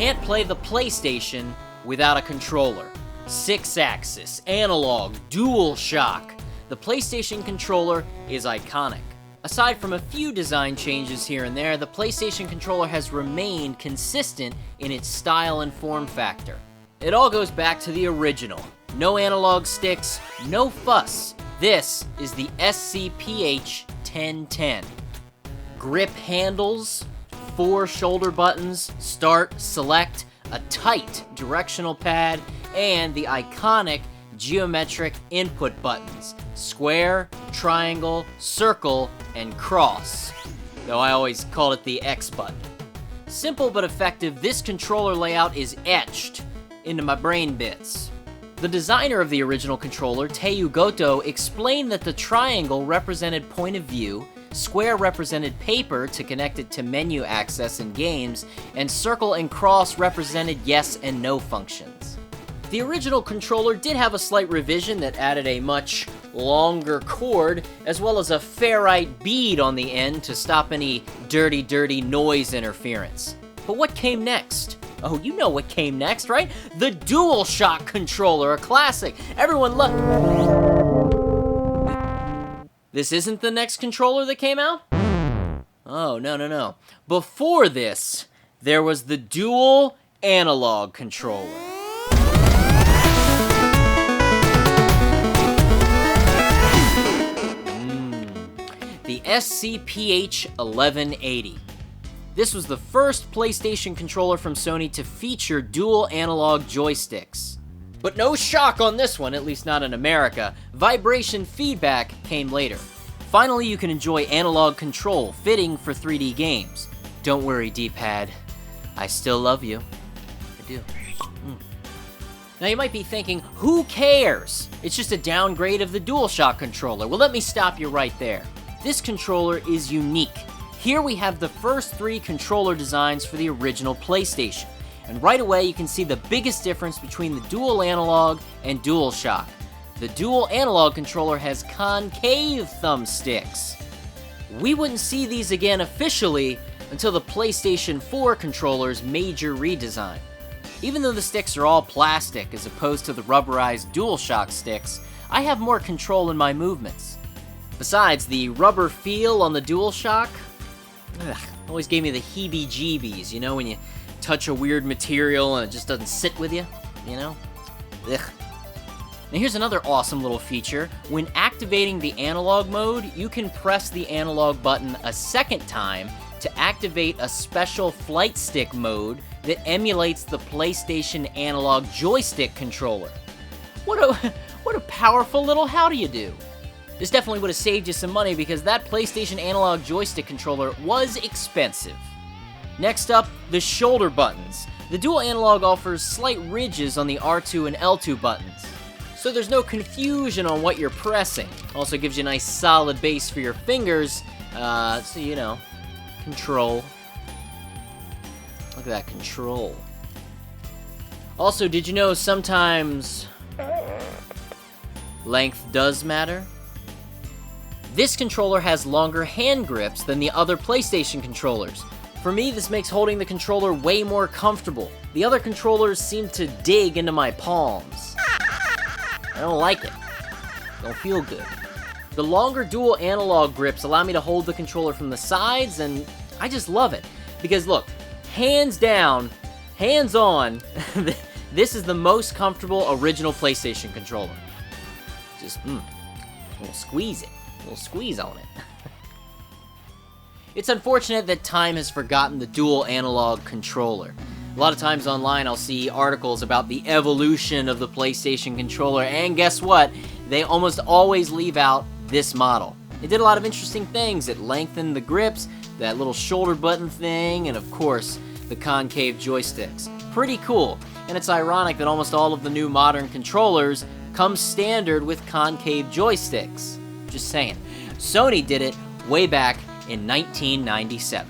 can't play the PlayStation without a controller. 6-axis, analog, Dualshock. The PlayStation controller is iconic. Aside from a few design changes here and there, the PlayStation controller has remained consistent in its style and form factor. It all goes back to the original. No analog sticks, no fuss. This is the SCPH 1010. Grip handles, 4 shoulder buttons, start, select, a tight directional pad, and the iconic geometric input buttons, square, triangle, circle, and cross, though I always called it the X button. Simple but effective, this controller layout is etched into my brain bits. The designer of the original controller, Teyu Goto, explained that the triangle represented point of view, square represented paper to connect it to menu access in games, and circle and cross represented yes and no functions. The original controller did have a slight revision that added a much longer cord, as well as a ferrite bead on the end to stop any dirty noise interference. But what came next? Oh, you know what came next, right? The Dualshock Controller, a classic. Everyone This isn't the next controller that came out? Oh, no. Before this, there was the Dual Analog Controller. The SCPH 1180. This was the first PlayStation controller from Sony to feature dual analog joysticks. But no shock on this one, at least not in America. Vibration feedback came later. Finally, you can enjoy analog control, fitting for 3D games. Don't worry, D-pad. I still love you. I do. Now you might be thinking, who cares? It's just a downgrade of the DualShock controller. Well, let me stop you right there. This controller is unique. Here we have the first 3 controller designs for the original PlayStation. And right away you can see the biggest difference between the dual analog and DualShock. The dual analog controller has concave thumbsticks. We wouldn't see these again officially until the PlayStation 4 controller's major redesign. Even though the sticks are all plastic as opposed to the rubberized DualShock sticks, I have more control in my movements. Besides, the rubber feel on the DualShock always gave me the heebie-jeebies, you know, when you touch a weird material and it just doesn't sit with you, you know? Ugh. Now here's another awesome little feature. When activating the analog mode, you can press the analog button a second time to activate a special flight stick mode that emulates the PlayStation analog joystick controller. What a powerful little how-do-you-do. This definitely would have saved you some money because that PlayStation analog joystick controller was expensive. Next up, the shoulder buttons. The dual analog offers slight ridges on the R2 and L2 buttons, so there's no confusion on what you're pressing. Also gives you a nice solid base for your fingers, so you know, control. Look at that control. Also, did you know sometimes length does matter? This controller has longer hand grips than the other PlayStation controllers. For me, this makes holding the controller way more comfortable. The other controllers seem to dig into my palms. I don't like it. Don't feel good. The longer dual analog grips allow me to hold the controller from the sides, and I just love it. Because look, hands down, hands on, this is the most comfortable original PlayStation controller. Just, we'll squeeze it. We'll squeeze on it. It's unfortunate that time has forgotten the dual analog controller. A lot of times online I'll see articles about the evolution of the PlayStation controller, and guess what? They almost always leave out this model. It did a lot of interesting things. It lengthened the grips, that little shoulder button thing, and of course, the concave joysticks. Pretty cool, and it's ironic that almost all of the new modern controllers come standard with concave joysticks. Just saying. Sony did it way back in 1997.